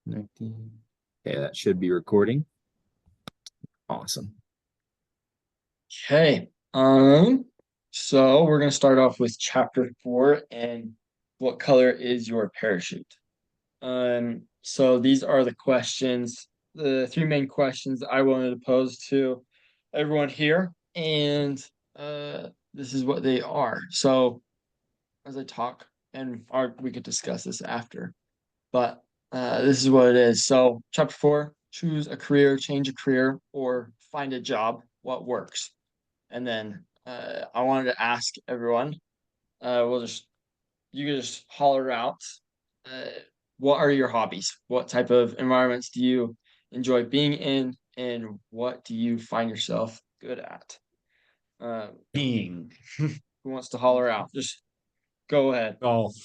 19. Okay, that should be recording. Awesome. Okay. So we're gonna start off with chapter 4 and what color is your parachute? So these are the questions, the three main questions I wanted to pose to everyone here, and this is what they are. So as I talk, and we could discuss this after, but this is what it is. So chapter 4, choose a career, change a career, or find a job. What works? And then I wanted to ask everyone, you can just holler out, uh, what are your hobbies? What type of environments do you enjoy being in? And what do you find yourself good at? Um, Being who wants to holler out? Just go ahead. golf.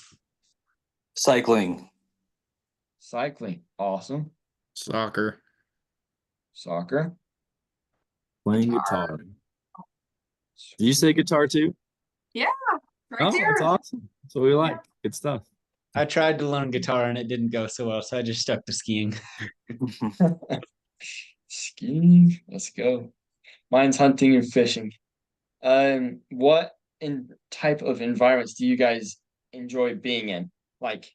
Cycling. Cycling, awesome. Soccer. Soccer, Playing guitar. Did you say guitar too? Yeah, right Oh, there. that's awesome. That's what we like. Good stuff. I tried to learn guitar and it didn't go so well, so I just stuck to skiing. skiing, let's go. Mine's hunting and fishing. What in type of environments do you guys enjoy being in? Like,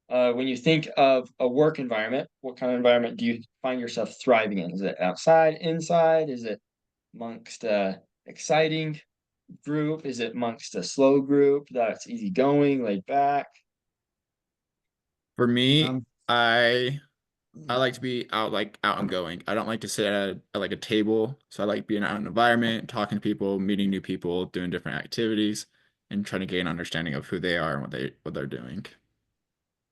when you think of a work environment, what kind of environment do you find yourself thriving in? Is it outside, inside? Is it amongst a exciting group? Is it amongst a slow group that's easygoing, laid back? For me, Um, I like to be out and going. I don't like to sit at like a table. So I like being out in an environment, talking to people, meeting new people, doing different activities, and trying to gain understanding of who they are and what they're doing.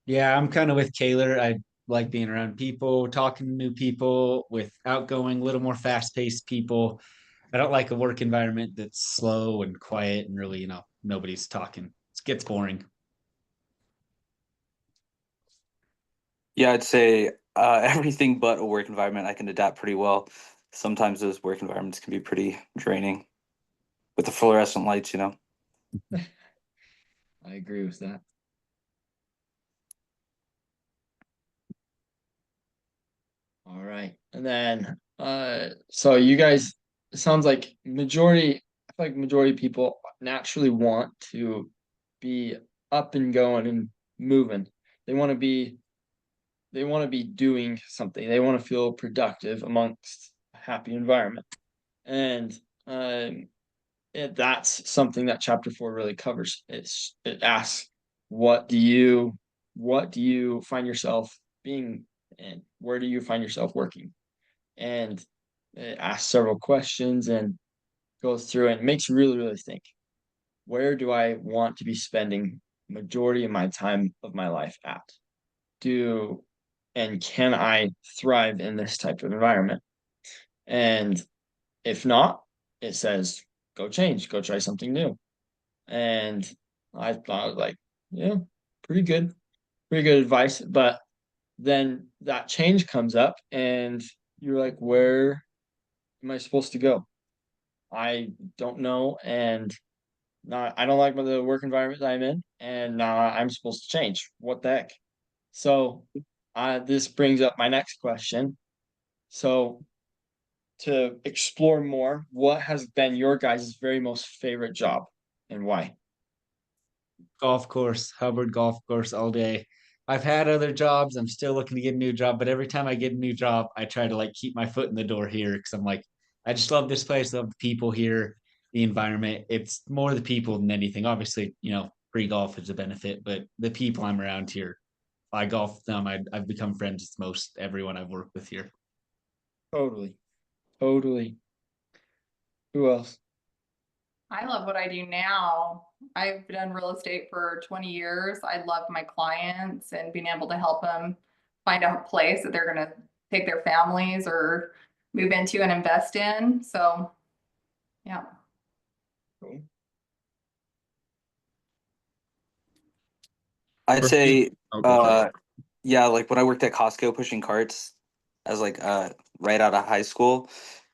Yeah, I'm kind of with Kaylor. I like being around people, talking to new people, with outgoing, little more fast-paced people. I don't like a work environment that's slow and quiet and really, nobody's talking. It gets boring. Yeah, I'd say everything but a work environment I can adapt pretty well. Sometimes those work environments can be pretty draining with the fluorescent lights. I agree with that. All right. And then so you guys, it sounds like I feel like majority of people naturally want to be up and going and moving. They want to be they want to be doing something. They want to feel productive amongst a happy environment. And um that's something that chapter 4 really covers. It asks, what do you find yourself being in? Where do you find yourself working? And it asks several questions and goes through and makes you really, really think. Where do I want to be spending majority of my time of my life at? Do and can I thrive in this type of environment? And if not, it says go change, go try something new. And I thought like, yeah, pretty good advice. But then that change comes up and you're like, where am I supposed to go? I don't know. And not, I don't like the work environment that I'm in. And now I'm supposed to change. What the heck? So this brings up my next question. So to explore more, what has been your guys' very most favorite job and why? Golf course, Hubbard golf course all day. I've had other jobs. I'm still looking to get a new job, but every time I get a new job, I try to like keep my foot in the door here because I'm like, I just love this place, love the people here, the environment. It's more the people than anything. Obviously, free golf is a benefit, but the people I'm around here, I golf with them. I've become friends with most everyone I've worked with here. Totally. Totally. Who else? I love what I do now. I've done real estate for 20 years. I love my clients and being able to help them find a place that they're going to take their families or move into and invest in. So, yeah. Cool. I'd say Go ahead. yeah, like when I worked at Costco pushing carts as like right out of high school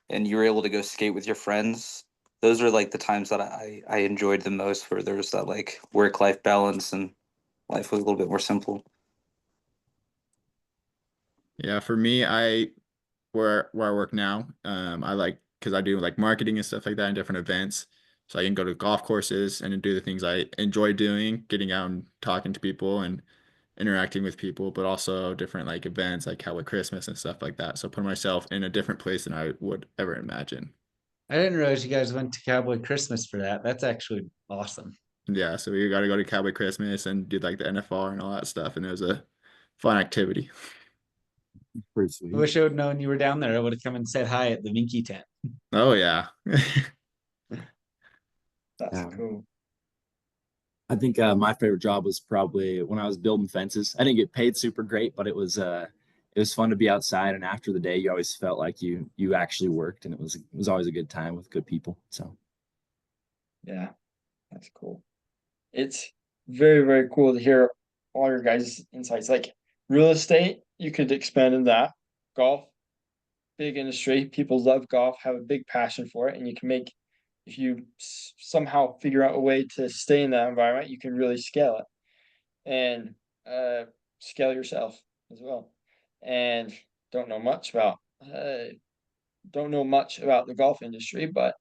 and you were able to go skate with your friends. Those are like the times that I enjoyed the most where there was that like work life balance and life was a little bit more simple. Yeah, for me, where I work now, I like because I do like marketing and stuff like that in different events. So I can go to golf courses and do the things I enjoy doing, getting out and talking to people and interacting with people, but also different like events like Cowboy Christmas and stuff like that. So put myself in a different place than I would ever imagine. I didn't realize you guys went to Cowboy Christmas for that. That's actually awesome. Yeah, so we got to go to Cowboy Christmas and do like the NFR and all that stuff, and it was a fun activity. Pretty I sweet. wish I would known you were down there. I would have come and said hi at the Vinky tent. Oh yeah. That's Yeah. cool. I think my favorite job was probably when I was building fences. I didn't get paid super great, but it was fun to be outside. And after the day, you always felt like you actually worked, and it was always a good time with good people. So Yeah, that's cool. It's very, very cool to hear all your guys' insights. Like real estate, you could expand in that. Golf, big industry. People love golf, have a big passion for it, and you can make if you somehow figure out a way to stay in that environment, you can really scale it and scale yourself as well. And don't know much about uh, don't know much about the golf industry, but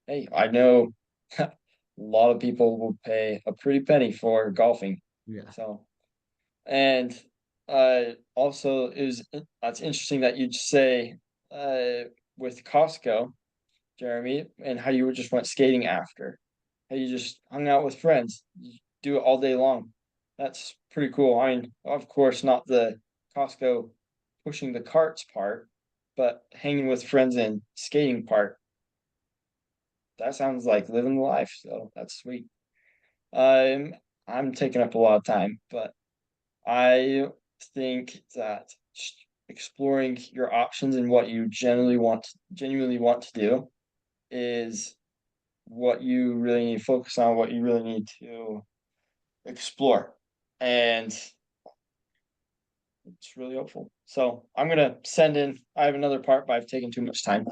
hey, I know a lot of people will pay a pretty penny for golfing. Yeah. So, and also is that's interesting that you'd say with Costco, Jeremy, and how you just went skating after. How you just hung out with friends, you do it all day long. That's pretty cool. I mean, of course, not the Costco pushing the carts part, but hanging with friends and skating part. That sounds like living the life, so that's sweet. I'm I'm taking up a lot of time, but I think that exploring your options and what you genuinely want to do is what you really need to focus on, what you really need to explore. And it's really helpful. So I'm gonna send in, I have another part, but I've taken too much time.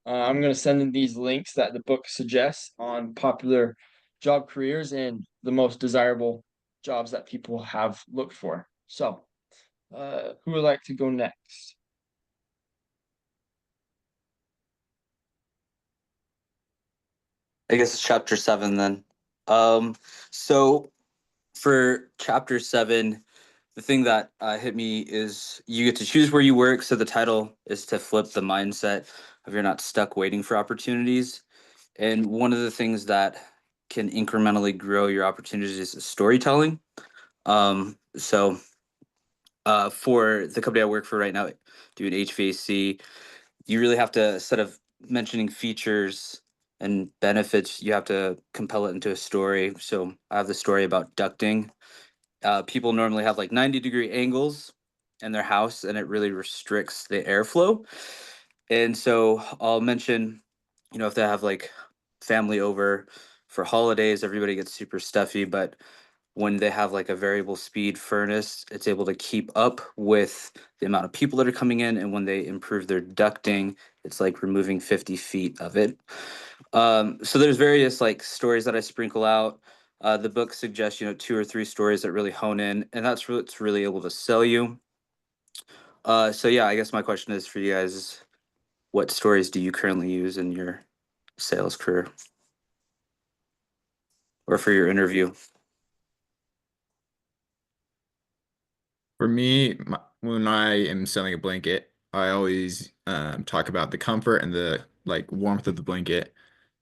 I'm gonna send in these links that the book suggests on popular job careers and the most desirable jobs that people have looked for. So, who would like to go next? I guess it's chapter 7 then. So for chapter 7, the thing that hit me is you get to choose where you work. So the title is to flip the mindset of you're not stuck waiting for opportunities. And one of the things that can incrementally grow your opportunities is storytelling. So for the company I work for right now, doing HVAC, you really have to, instead of mentioning features and benefits, you have to compel it into a story. So I have the story about ducting. People normally have like 90-degree angles in their house, and it really restricts the airflow. And so I'll mention, if they have like family over for holidays, everybody gets super stuffy, but when they have like a variable speed furnace, it's able to keep up with the amount of people that are coming in. And when they improve their ducting, it's like removing 50 feet of it. So there's various like stories that I sprinkle out. The book suggests, 2 or 3 stories that really hone in, and that's what's really able to sell you. So yeah, I guess my question is for you guys, what stories do you currently use in your sales career or for your interview? For me, when I am selling a blanket, I always talk about the comfort and the like warmth of the blanket.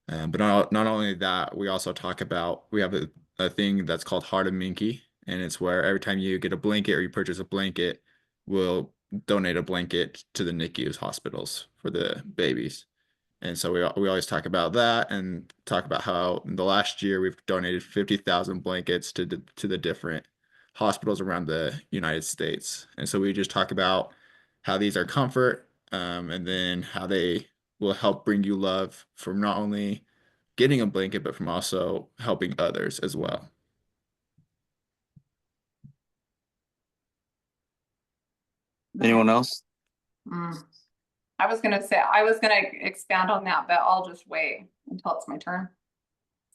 But not only that, we also talk about we have a thing that's called Heart of Minky, and it's where every time you get a blanket or you purchase a blanket, we'll donate a blanket to the NICU's hospitals for the babies. And so we always talk about that and talk about how in the last year we've donated 50,000 blankets to the different hospitals around the United States. And so we just talk about how these are comfort, and then how they will help bring you love from not only getting a blanket, but from also helping others as well. Anyone else? Mm. I was gonna expand on that, but I'll just wait until it's my turn.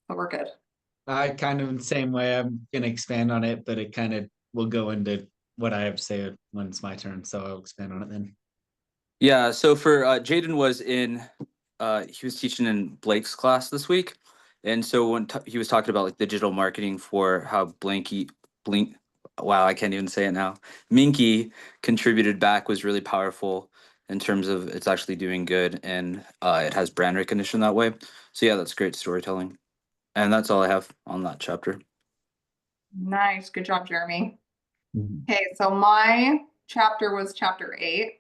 So we're good. I kind of in the same way. I'm gonna expand on it, but it kind of will go into what I have to say when it's my turn. So I'll expand on it then. Yeah, so for Jaden was in he was teaching in Blake's class this week. And so when he was talking about like digital marketing for how Blink wow, I can't even say it now. Minky contributed back was really powerful in terms of it's actually doing good and it has brand recognition that way. So yeah, that's great storytelling. And that's all I have on that chapter. Nice. Good job, Jeremy. Mhm. Okay, so my chapter was chapter 8.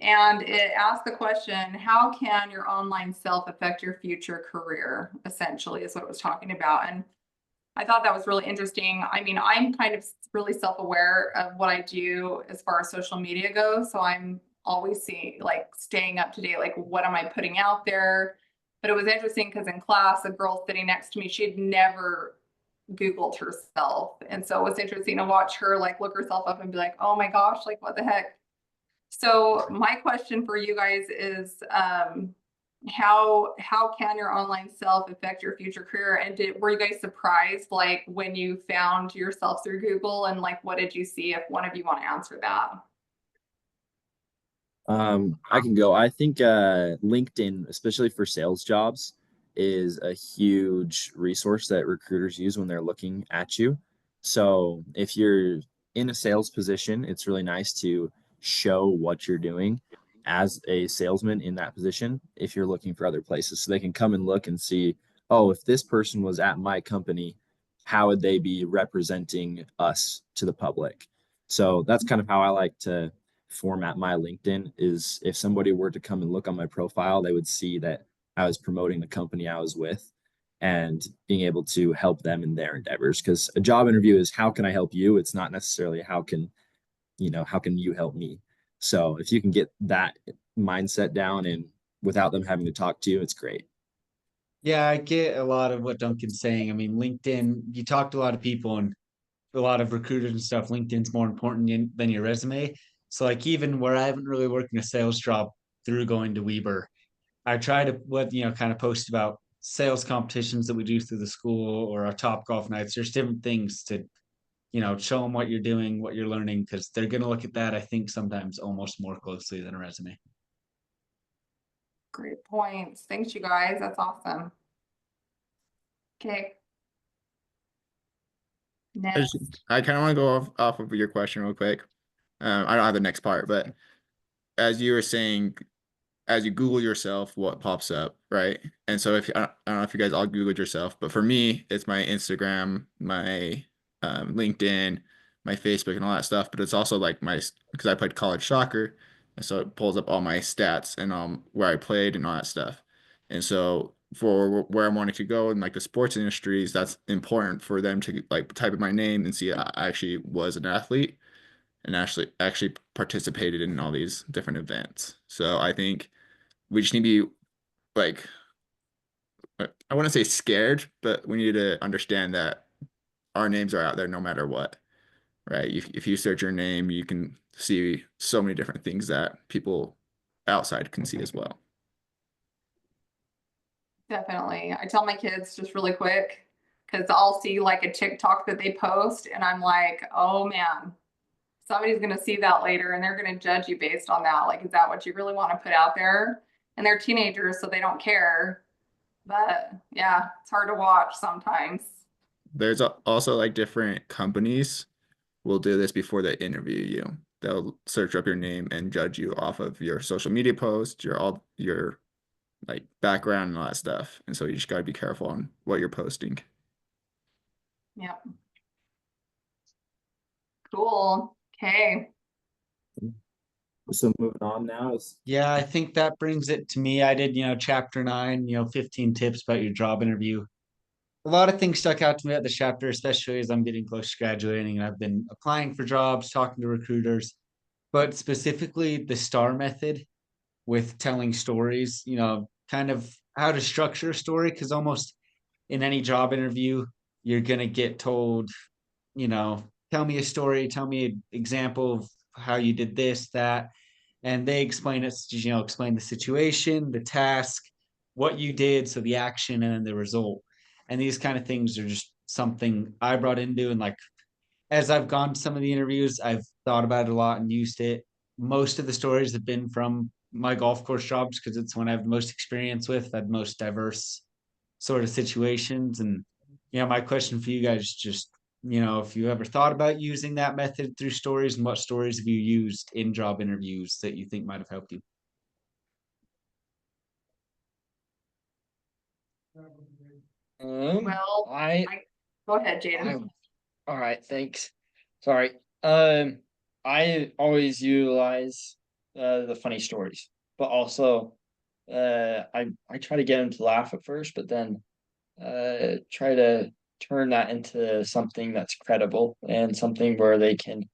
And it asked the question, how can your online self affect your future career? Essentially, is what it was talking about. And I thought that was really interesting. I mean, I'm kind of really self-aware of what I do as far as social media goes. So I'm always seeing, like, staying up to date, like, what am I putting out there? But it was interesting because in class, a girl sitting next to me, she'd never Googled herself. And so it was interesting to watch her like look herself up and be like, oh my gosh, like what the heck? So my question for you guys is, how can your online self affect your future career? And were you guys surprised like when you found yourself through Google, and like what did you see? If one of you want to answer that. I can go. I think LinkedIn, especially for sales jobs, is a huge resource that recruiters use when they're looking at you. So if you're in a sales position, it's really nice to show what you're doing as a salesman in that position if you're looking for other places. So they can come and look and see, oh, if this person was at my company, how would they be representing us to the public? So that's kind of how I like to format my LinkedIn. Is if somebody were to come and look on my profile, they would see that I was promoting the company I was with and being able to help them in their endeavors. Because a job interview is how can I help you? It's not necessarily how can you help me? So if you can get that mindset down and without them having to talk to you, it's great. Yeah, I get a lot of what Duncan's saying. I mean, LinkedIn, you talk to a lot of people and a lot of recruiters and stuff. LinkedIn's more important than your resume. So, like, even where I haven't really worked in a sales job through going to Weber, I try to kind of post about sales competitions that we do through the school or our top golf nights. There's different things to, show them what you're doing, what you're learning, because they're going to look at that, I think, sometimes almost more closely than a resume. Great points. Thanks, you guys. That's awesome. Okay. Next. I kind of want to go off of your question real quick. I don't have the next part, but as you were saying, as you Google yourself, what pops up, right? And so if I don't know if you guys all Googled yourself, but for me, it's my Instagram, my LinkedIn, my Facebook, and all that stuff. But it's also like because I played college soccer, and so it pulls up all my stats and where I played and all that stuff. And so for where I'm wanting to go in like the sports industries, that's important for them to like type in my name and see I actually was an athlete and actually participated in all these different events. So I think we just need to be like I wouldn't say scared, but we need to understand that our names are out there no matter what, right? If you search your name, you can see so many different things that people outside can see as well. Definitely. I tell my kids just really quick because I'll see like a TikTok that they post and I'm like, oh man, somebody's going to see that later and they're going to judge you based on that. Like, is that what you really want to put out there? And they're teenagers, so they don't care. But yeah, it's hard to watch sometimes. There's also like different companies will do this before they interview you. They'll search up your name and judge you off of your social media posts, your like background and all that stuff. And so you just got to be careful on what you're posting. Yep. Cool. Okay. So moving on now is Yeah, I think that brings it to me. I did, chapter 9, 15 tips about your job interview. A lot of things stuck out to me at the chapter, especially as I'm getting close to graduating and I've been applying for jobs, talking to recruiters, but specifically the STAR method with telling stories, kind of how to structure a story. Because almost in any job interview, you're going to get told, tell me a story, tell me an example of how you did this, that. And they explain it, explain the situation, the task, what you did, so the action and then the result. And these kind of things are just something I brought into and like as I've gone to some of the interviews, I've thought about it a lot and used it. Most of the stories have been from my golf course jobs because it's when I have the most experience with, I've most diverse sort of situations. And my question for you guys is just, if you ever thought about using that method through stories, and what stories have you used in job interviews that you think might have helped you? Well, I go ahead, Jaden. all right, thanks. Sorry. I always utilize the funny stories, but also I try to get them to laugh at first, but then try to turn that into something that's credible and something where they can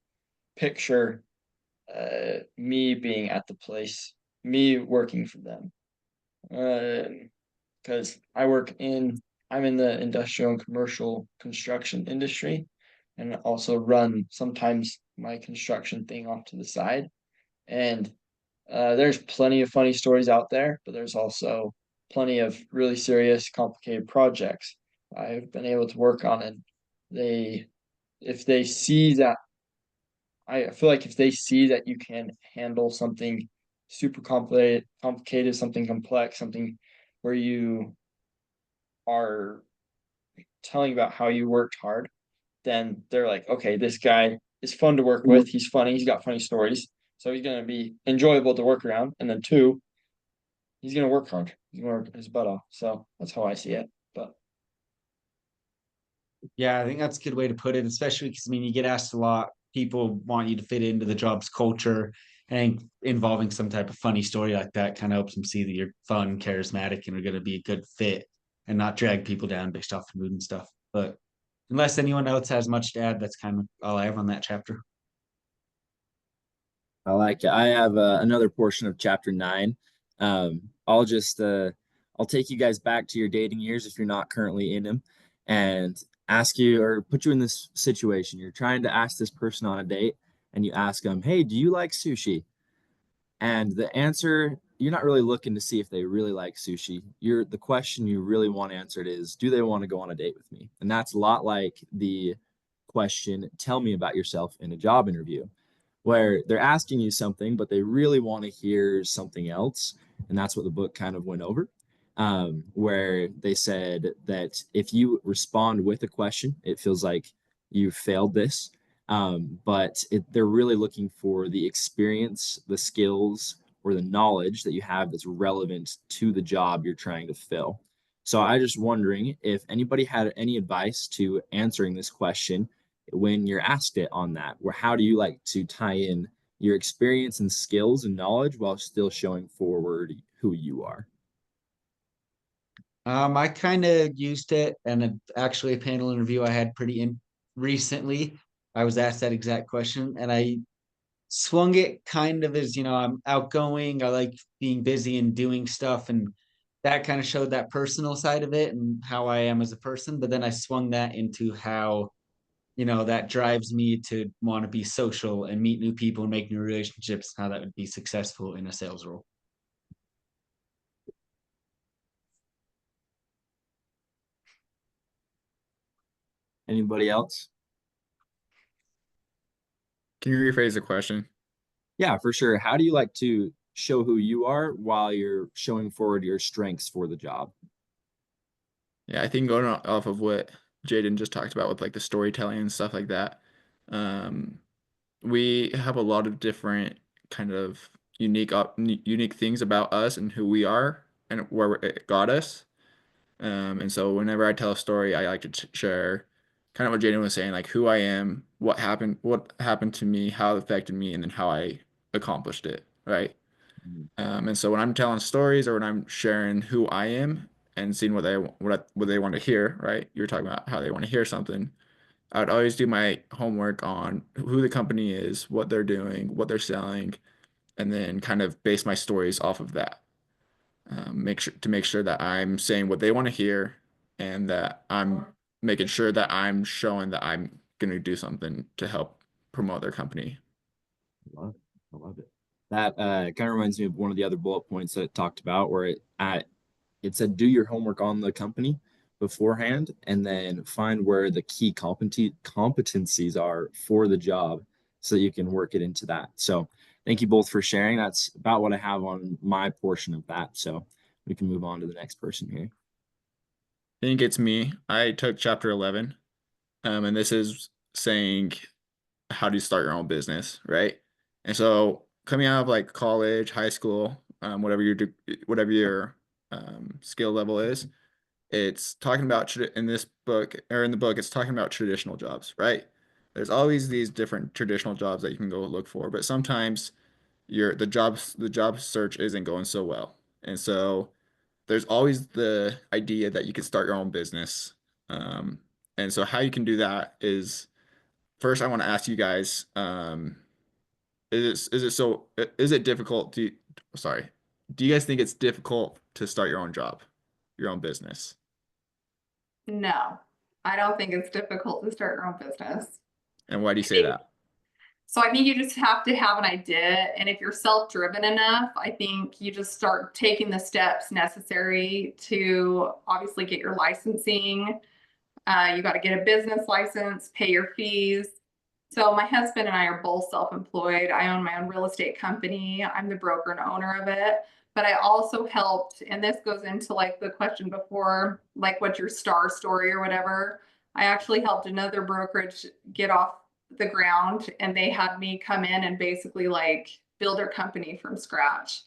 picture me being at the place, me working for them. Because I'm in the industrial and commercial construction industry, and also run sometimes my construction thing off to the side. And there's plenty of funny stories out there, but there's also plenty of really serious, complicated projects I've been able to work on. And they, if they see that, I feel like if they see that you can handle something super complicated, something complex, something where you are telling about how you worked hard, then they're like, okay, this guy is fun to work with. He's funny. He's got funny stories. So he's going to be enjoyable to work around. And then two, he's going to work hard. He's going to work his butt off. So that's how I see it. But Yeah, I think that's a good way to put it, especially because you get asked a lot. People want you to fit into the job's culture. And involving some type of funny story like that kind of helps them see that you're fun, charismatic, and are going to be a good fit and not drag people down based off the mood and stuff. But unless anyone else has much to add, that's kind of all I have on that chapter. I like it. I have another portion of chapter 9. I'll just I'll take you guys back to your dating years if you're not currently in them, and ask you or put you in this situation. You're trying to ask this person on a date, and you ask them, "Hey, do you like sushi?" And the answer, you're not really looking to see if they really like sushi. The question you really want answered is, do they want to go on a date with me? And that's a lot like the question, tell me about yourself in a job interview, where they're asking you something, but they really want to hear something else. And that's what the book kind of went over, where they said that if you respond with a question, it feels like you failed this. They're really looking for the experience, the skills, or the knowledge that you have that's relevant to the job you're trying to fill. So I just wondering if anybody had any advice to answering this question when you're asked it on that, where how do you like to tie in your experience and skills and knowledge while still showing forward who you are? I kind of used it, and actually a panel interview I had pretty in recently. I was asked that exact question, and I swung it kind of as, I'm outgoing. I like being busy and doing stuff, and that kind of showed that personal side of it and how I am as a person. But then I swung that into how, that drives me to want to be social and meet new people and make new relationships, how that would be successful in a sales role. Anybody else? Can you rephrase the question? Yeah, for sure. How do you like to show who you are while you're showing forward your strengths for the job? Yeah, I think going off of what Jaden just talked about with like the storytelling and stuff like that, um, we have a lot of different kind of unique things about us and who we are and where it got us. And so whenever I tell a story, I like to share kind of what Jaden was saying, like who I am, what happened to me, how it affected me, and then how I accomplished it, right? Mhm. And so when I'm telling stories or when I'm sharing who I am and seeing what they want to hear, right? You're talking about how they want to hear something. I would always do my homework on who the company is, what they're doing, what they're selling, and then kind of base my stories off of that. Make sure that I'm saying what they want to hear and that I'm making sure that I'm showing that I'm going to do something to help promote their company. I love it. I love it. That kind of reminds me of one of the other bullet points that it talked about, where it said do your homework on the company, beforehand and then find where the key competencies are for the job so that you can work it into that. So thank you both for sharing. That's about what I have on my portion of that. So we can move on to the next person here. I think it's me. I took chapter 11, and this is saying how do you start your own business, right? And so coming out of like college, high school, whatever your skill level is, it's talking about in this book or in the book, it's talking about traditional jobs, right? There's always these different traditional jobs that you can go look for, but sometimes the job search isn't going so well. And so there's always the idea that you could start your own business. Um, and so how you can do that is first I want to ask you guys, is it difficult sorry, do you guys think it's difficult to start your own job, your own business? No, I don't think it's difficult to start your own business. And why do you I say think that? So I think you just have to have an idea. And if you're self-driven enough, I think you just start taking the steps necessary to obviously get your licensing. You got to get a business license, pay your fees. So my husband and I are both self-employed. I own my own real estate company. I'm the broker and owner of it. But I also helped, and this goes into like the question before, like what's your star story or whatever. I actually helped another brokerage get off the ground, and they had me come in and basically like build their company from scratch.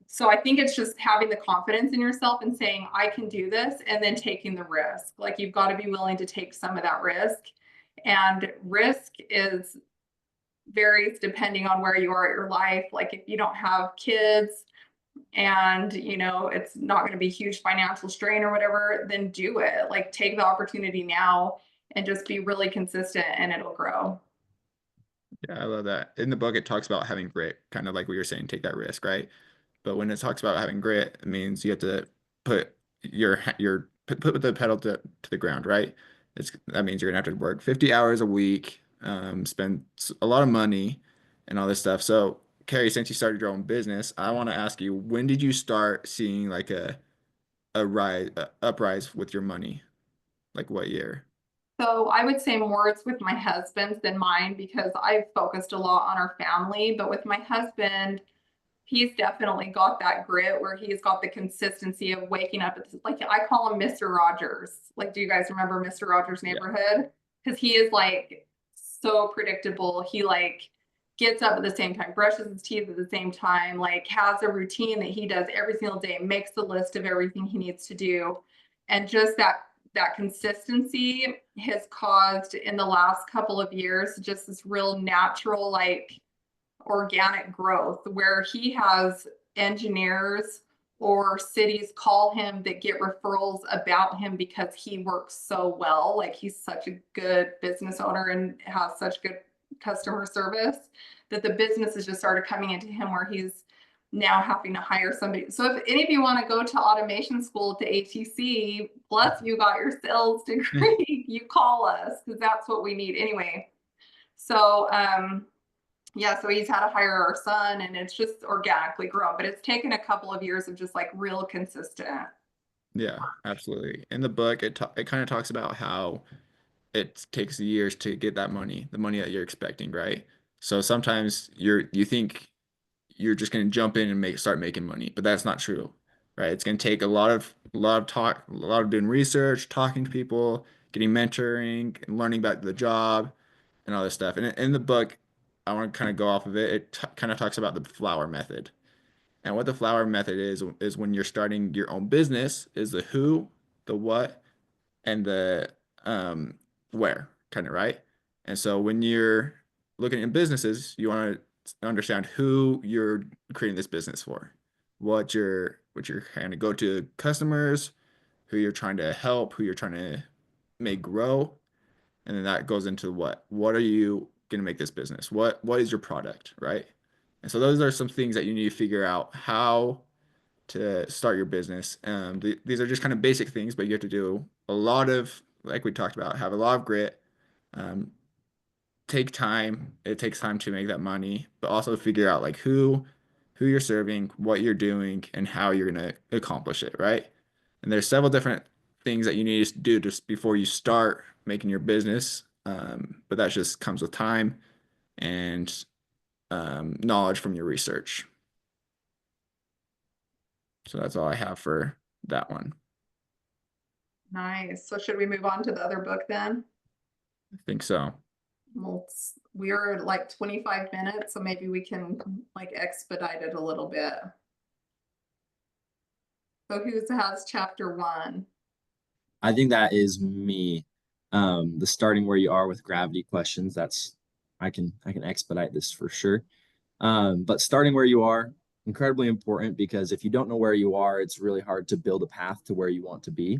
So I think it's just having the confidence in yourself and saying, I can do this, and then taking the risk. Like you've got to be willing to take some of that risk. And risk is varies depending on where you are at your life. Like if you don't have kids and it's not going to be huge financial strain or whatever, then do it. Like take the opportunity now and just be really consistent and it'll grow. Yeah, I love that. In the book, it talks about having grit, kind of like what you're saying, take that risk, right? But when it talks about having grit, it means you have to put put the pedal to the ground, right? That means you're gonna have to work 50 hours a week, spend a lot of money and all this stuff. So, Carrie, since you started your own business, I want to ask you, when did you start seeing like a uprise with your money? Like what year? So I would say more it's with my husband's than mine because I've focused a lot on our family. But with my husband, he's definitely got that grit where he's got the consistency of waking up at like I call him Mr. Rogers. Like, do you guys remember Mr. Rogers' Yeah. Neighborhood? Because he is like so predictable. He like gets up at the same time, brushes his teeth at the same time, like has a routine that he does every single day, makes the list of everything he needs to do. And just that consistency has caused in the last couple of years just this real natural like organic growth where he has engineers or cities call him that get referrals about him because he works so well. Like he's such a good business owner and has such good customer service that the businesses just started coming into him where he's now having to hire somebody. So if any of you want to go to automation school to ATC, plus you got your sales degree, you call us because that's what we need anyway. So yeah, so he's had to hire our son and it's just organically grown, but it's taken a couple of years of just like real consistent. Yeah, absolutely. In the book, it kind of talks about how it takes years to get that money, the money that you're expecting, right? So sometimes you think you're just going to jump in and start making money, but that's not true, right? It's going to take a lot of doing research, talking to people, getting mentoring, and learning about the job and all this stuff. And in the book, I want to kind of go off of it. It kind of talks about the flower method. And what the flower method is when you're starting your own business is the who, the what, and the um where, kind of, right? And so when you're looking at businesses, you want to understand who you're creating this business for, what you're kind of go to customers, who you're trying to help, who you're trying to make grow, and then that goes into what are you going to make this business? What is your product, right? And so those are some things that you need to figure out how to start your business. These are just kind of basic things, but you have to do a lot of, like we talked about, have a lot of grit, um, take time. It takes time to make that money, but also figure out like who you're serving, what you're doing, and how you're going to accomplish it, right? And there's several different things that you need to do just before you start making your business. But that just comes with time and knowledge from your research. So that's all I have for that one. Nice. So should we move on to the other book then? I think so. Well, we're at like 25 minutes, so maybe we can like expedite it a little bit. So who has chapter 1? I think that is me. The starting where you are with gravity questions, that's I can expedite this for sure. But starting where you are, incredibly important, because if you don't know where you are, it's really hard to build a path to where you want to be.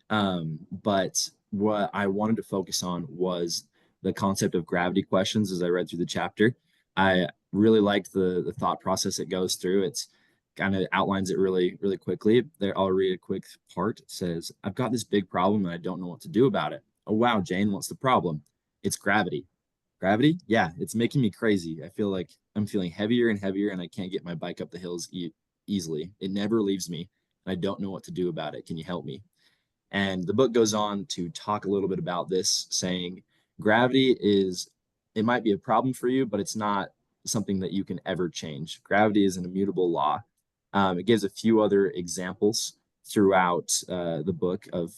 But what I wanted to focus on was the concept of gravity questions as I read through the chapter. I really liked the thought process it goes through. It's kind of outlines it really quickly. There, I'll read a quick part. It says, I've got this big problem and I don't know what to do about it. Oh wow, Jane, what's the problem? It's gravity. Gravity? Yeah, it's making me crazy. I feel like I'm feeling heavier and heavier and I can't get my bike up the hills easily. It never leaves me and I don't know what to do about it. Can you help me? And the book goes on to talk a little bit about this, saying gravity is, it might be a problem for you, but it's not something that you can ever change. Gravity is an immutable law. It gives a few other examples throughout the book of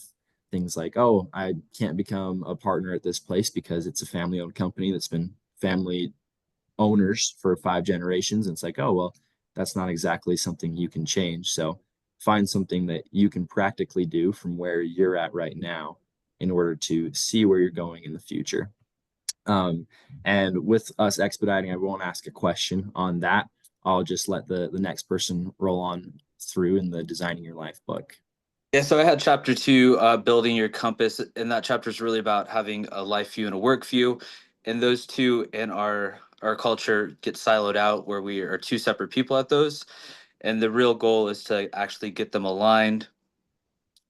things like, oh, I can't become a partner at this place because it's a family owned company that's been family owners for 5 generations. And it's like, oh, well, that's not exactly something you can change. So find something that you can practically do from where you're at right now in order to see where you're going in the future. And with us expediting, I won't ask a question on that. I'll just let the next person roll on through in the Designing Your Life book. Yeah, so I had chapter 2, building your compass, and that chapter is really about having a life view and a work view. And those two in our culture get siloed out, where we are two separate people at those. And the real goal is to actually get them aligned.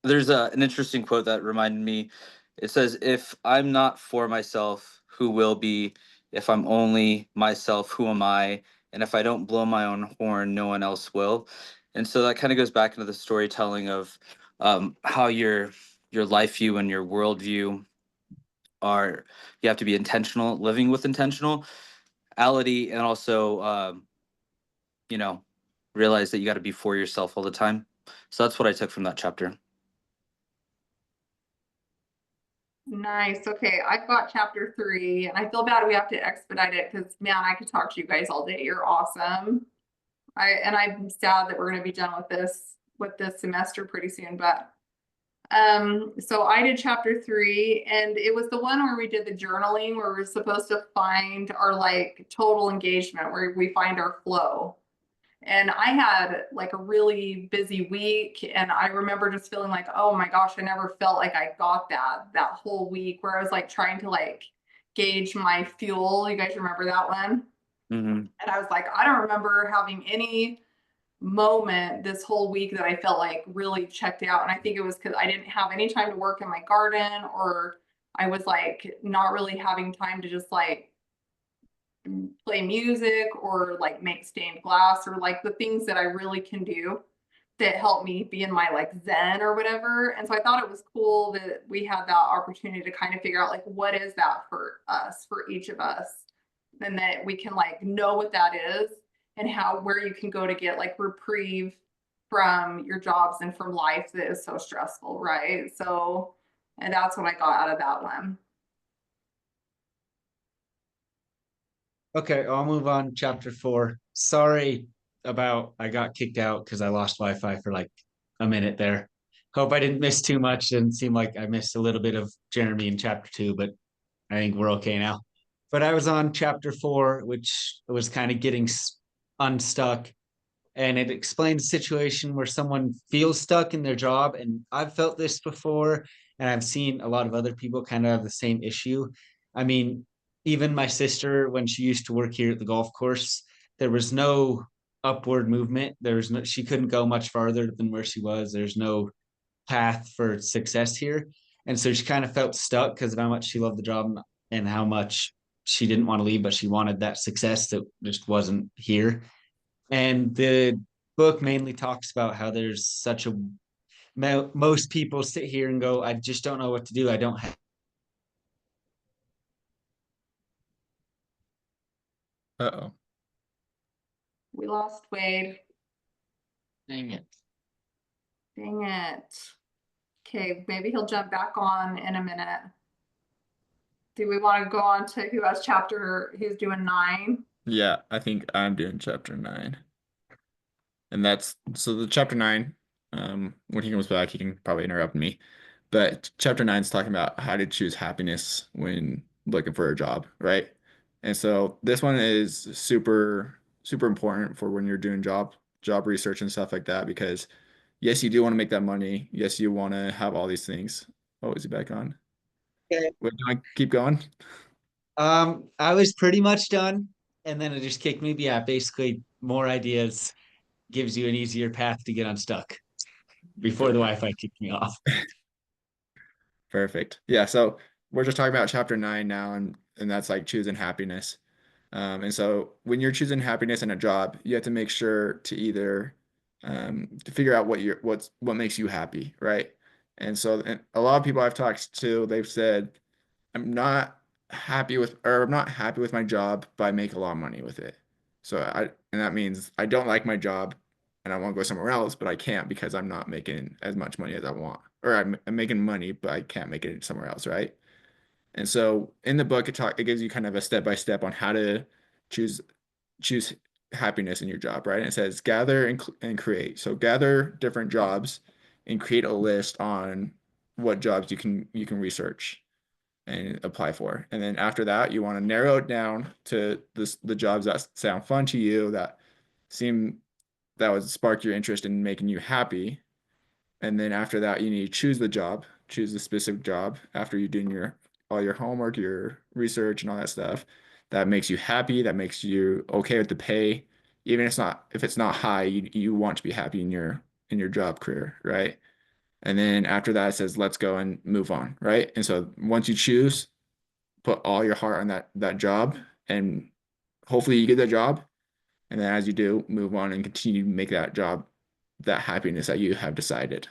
There's an interesting quote that reminded me. It says, "If I'm not for myself, who will be? If I'm only myself, who am I? And if I don't blow my own horn, no one else will." And so that kind of goes back into the storytelling of how your life view and your worldview are. You have to be intentional, living with intentionality, and also you know realize that you got to be for yourself all the time. So that's what I took from that chapter. Nice. Okay, I've got chapter 3, and I feel bad we have to expedite it because man, I could talk to you guys all day. You're awesome. I'm sad that we're gonna be done with this semester pretty soon, but so I did chapter 3, and it was the one where we did the journaling where we're supposed to find our like total engagement, where we find our flow. And I had like a really busy week, and I remember just feeling like, oh my gosh, I never felt like I got that whole week where I was like trying to like gauge my fuel. You guys remember that one? Mm-hmm. And I was like, I don't remember having any moment this whole week that I felt like really checked out. And I think it was because I didn't have any time to work in my garden, or I was like not really having time to just like play music or like make stained glass or like the things that I really can do that help me be in my like zen or whatever. And so I thought it was cool that we had that opportunity to kind of figure out like what is that for us, for each of us, and that we can like know what that is and how where you can go to get like reprieve from your jobs and from life that is so stressful, right? So, and that's what I got out of that one. Okay, I'll move on. Chapter 4. Sorry about I got kicked out because I lost Wi-Fi for like a minute there. Hope I didn't miss too much. Didn't seem like I missed a little bit of Jeremy in chapter 2, but I think we're okay now. But I was on chapter 4, which was kind of getting unstuck, and it explains a situation where someone feels stuck in their job. And I've felt this before, and I've seen a lot of other people kind of have the same issue. I mean, even my sister, when she used to work here at the golf course, there was no upward movement. There was no, she couldn't go much farther than where she was. There's no path for success here. And so she kind of felt stuck because of how much she loved the job and how much she didn't want to leave, but she wanted that success that just wasn't here. And the book mainly talks about how there's such a most people sit here and go, I just don't know what to do. I don't have. Uh-oh. We lost Wade. Dang it. Dang it. Okay, maybe he'll jump back on in a minute. Do we want to go on to who's doing 9? Yeah, I think I'm doing chapter 9. And that's so the chapter 9, when he comes back, he can probably interrupt me. But chapter 9 is talking about how to choose happiness when looking for a job, right? And so this one is super, super important for when you're doing job research and stuff like that, because yes, you do want to make that money. Yes, you want to have all these things. Oh, is he back on? Okay. Wait, do I keep going? I was pretty much done, and then it just kicked me. But yeah, basically, more ideas gives you an easier path to get unstuck before the Wi-Fi kicked me off. Perfect. Yeah, so we're just talking about chapter 9 now, and that's like choosing happiness. And so when you're choosing happiness in a job, you have to make sure to either to figure out what makes you happy, right? And a lot of people I've talked to, they've said, I'm not happy with my job, but I make a lot of money with it. And that means I don't like my job and I want to go somewhere else, but I can't because I'm not making as much money as I want. Or I'm making money, but I can't make it somewhere else, right? And so in the book, it gives you kind of a step by step on how to choose choose happiness in your job, right? And it says gather and create. So gather different jobs and create a list on what jobs you can research and apply for. And then after that, you want to narrow it down to the jobs that sound fun to you, seem that would spark your interest in making you happy. And then after that, you need to choose the specific job after you're doing your all your homework, your research, and all that stuff that makes you happy, that makes you okay with the pay. Even if it's not high, you want to be happy in your job career, right? And then after that, it says let's go and move on, right? And so once you choose, put all your heart on that job, and hopefully you get that job. And then as you do, move on and continue to make that job that happiness that you have decided.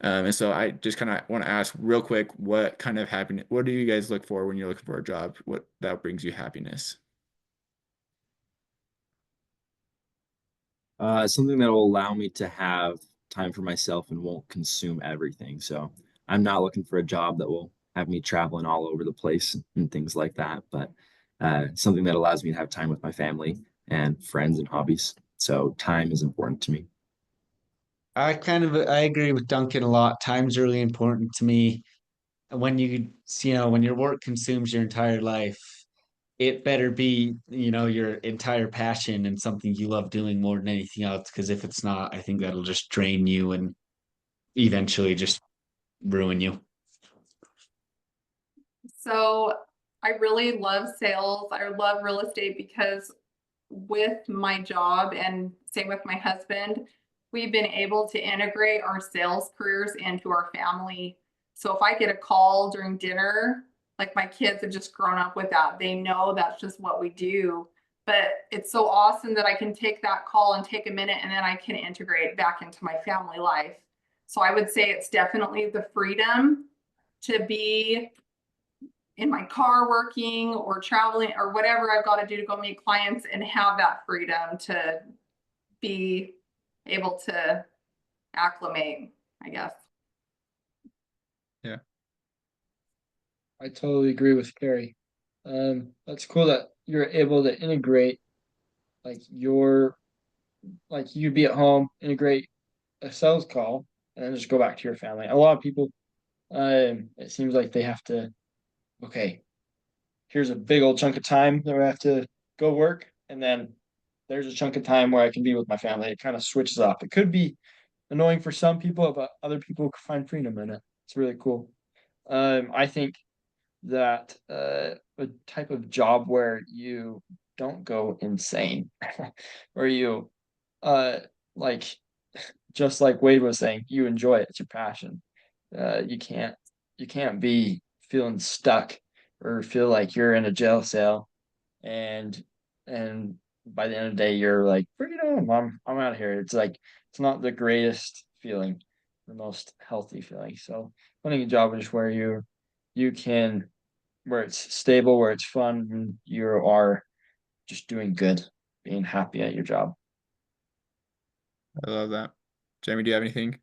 And so I just kind of want to ask real quick, what do you guys look for when you're looking for a job? What that brings you happiness? Something that will allow me to have time for myself and won't consume everything. So I'm not looking for a job that will have me traveling all over the place and things like that, but something that allows me to have time with my family and friends and hobbies. So time is important to me. I agree with Duncan a lot. Time's really important to me. And when your work consumes your entire life, it better be, your entire passion and something you love doing more than anything else. Because if it's not, I think that'll just drain you and eventually just ruin you. So I really love sales. I love real estate because with my job and same with my husband, we've been able to integrate our sales careers into our family. So if I get a call during dinner, like my kids have just grown up with that. They know that's just what we do. But it's so awesome that I can take that call and take a minute and then I can integrate back into my family life. So I would say it's definitely the freedom to be in my car working or traveling or whatever I've got to do to go meet clients and have that freedom to be able to acclimate, I guess. Yeah. I totally agree with Carrie. That's cool that you're able to integrate like you be at home, integrate a sales call, and then just go back to your family. A lot of people, it seems like they have to, okay, here's a big old chunk of time that I have to go work, and then there's a chunk of time where I can be with my family. It kind of switches off. It could be annoying for some people, but other people find freedom in it. It's really cool. I think that a type of job where you don't go insane, where you uh like just like Wade was saying, you enjoy it, it's your passion. You can't be feeling stuck or feel like you're in a jail cell and and by the end of the day you're like, freedom, I'm out of here. It's like it's not the greatest feeling. the most healthy feeling. So finding a job is where you can where it's stable, where it's fun, and you are just doing good, being happy at your job. I love that. Jamie, do you have anything?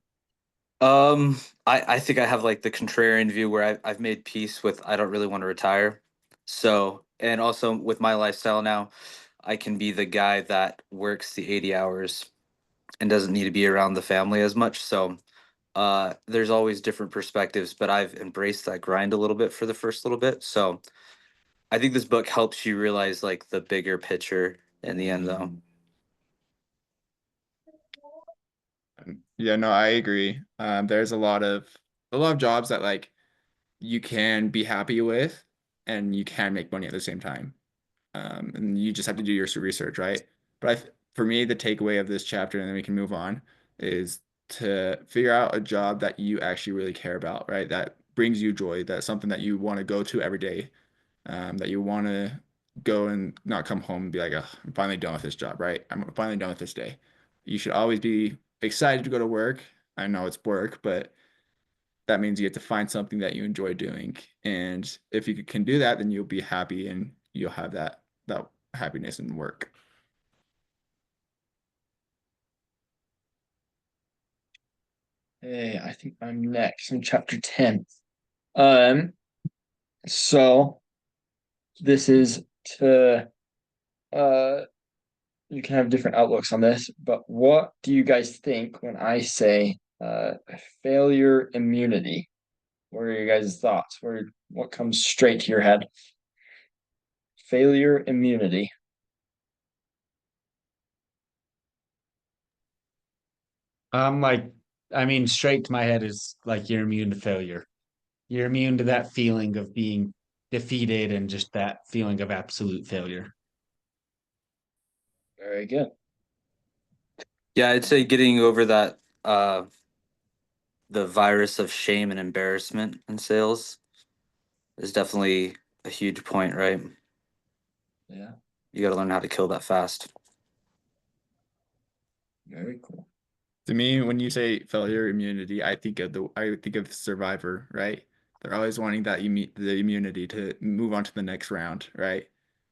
I think I have like the contrarian view where I've made peace with I don't really want to retire. So, and also with my lifestyle now, I can be the guy that works the 80 hours and doesn't need to be around the family as much. So, there's always different perspectives, but I've embraced that grind a little bit for the first little bit. So, I think this book helps you realize like the bigger picture in the end though. Yeah, no, I agree. There's a lot of jobs that like you can be happy with and you can make money at the same time. And you just have to do your research, right? But for me, the takeaway of this chapter, and then we can move on, is to figure out a job that you actually really care about, right? That brings you joy, that's something that you want to go to every day, that you want to go and not come home and be like, oh, I'm finally done with this job, right? I'm finally done with this day. You should always be excited to go to work. I know it's work, but that means you have to find something that you enjoy doing. And if you can do that, then you'll be happy and you'll have that happiness in work. Hey, I think I'm next in chapter 10. Um, so this is to uh you can have different outlooks on this, but what do you guys think when I say failure immunity? What are your guys' thoughts? What comes straight to your head? Failure immunity. I'm like, I mean, straight to my head is like you're immune to failure. You're immune to that feeling of being defeated and just that feeling of absolute failure. Very good. Yeah, I'd say getting over that the virus of shame and embarrassment in sales is definitely a huge point, right? Yeah, You got to learn how to kill that fast. very cool. To me, when you say failure immunity, I think of Survivor, right? They're always wanting that the immunity to move on to the next round, right?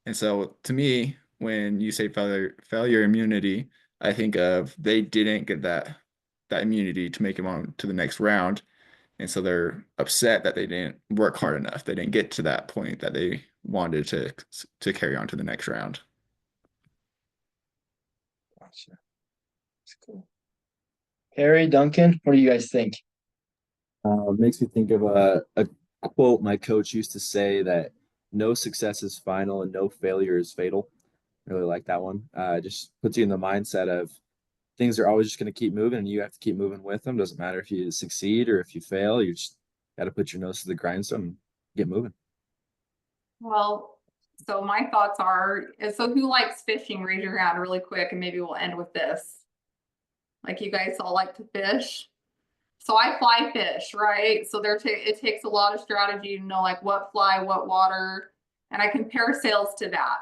And so to me, when you say failure immunity, I think of they didn't get that immunity to make it on to the next round. And so they're upset that they didn't work hard enough. They didn't get to that point that they wanted to carry on to the next round. Gotcha. That's cool. Harry, Duncan, what do you guys think? Makes me think of a quote my coach used to say that no success is final and no failure is fatal. Really like that one. Just puts you in the mindset of things are always just going to keep moving and you have to keep moving with them. Doesn't matter if you succeed or if you fail, you just got to put your nose to the grindstone and get moving. Well, so my thoughts are, so who likes fishing? Raise your hand really quick and maybe we'll end with this. Like you guys all like to fish? So I fly fish, right? So it takes a lot of strategy to know like what fly, what water, and I compare sales to that.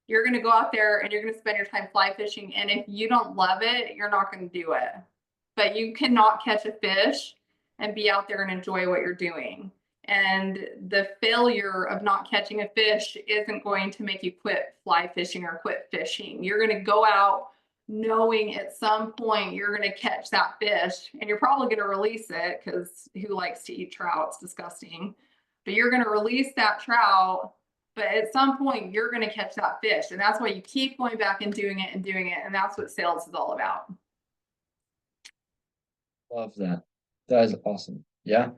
You're going to go out there and you're going to spend your time fly fishing, and if you don't love it, you're not going to do it. But you cannot catch a fish and be out there and enjoy what you're doing. And the failure of not catching a fish isn't going to make you quit fly fishing or quit fishing. You're going to go out knowing at some point you're going to catch that fish, and you're probably going to release it because who likes to eat trout? It's disgusting. But you're going to release that trout, but at some point you're going to catch that fish, and that's why you keep going back and doing it and doing it. And that's what sales is all about. Love that. That is awesome. Yeah.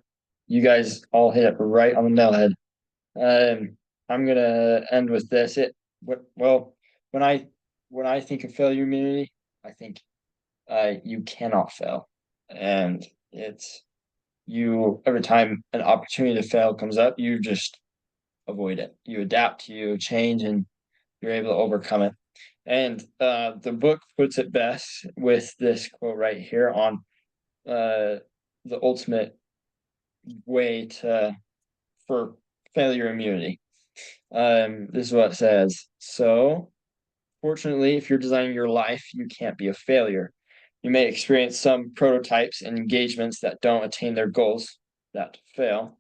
You guys all hit it right on the nail head. I'm gonna end with this. Well, when I think of failure immunity, I think you cannot fail. And it's you every time an opportunity to fail comes up, you just avoid it. You adapt, you change, and you're able to overcome it. And the book puts it best with this quote right here on the ultimate way to for failure immunity. This is what it says. So, fortunately, if you're designing your life, you can't be a failure. You may experience some prototypes and engagements that don't attain their goals, that fail.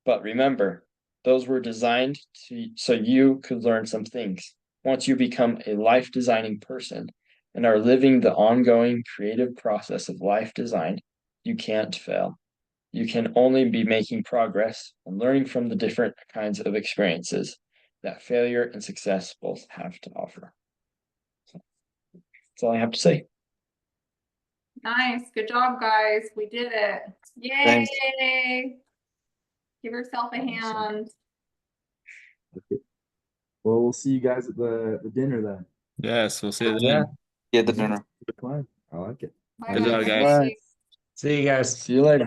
But remember, those were designed so you could learn some things. Once you become a life designing person and are living the ongoing creative process of life design, you can't fail. You can only be making progress and learning from the different kinds of experiences that failure and success both have to offer. So, that's all I have to say. Nice. Good job, guys. We did it. Thanks. Yay. Give yourself a hand. Okay. Well, we'll see you guys at the dinner then. Yes, we'll see you Yeah. then. Yeah, the dinner. Good plan. I like it. Bye, Good job, guys. guys. All right. See you guys. See you later.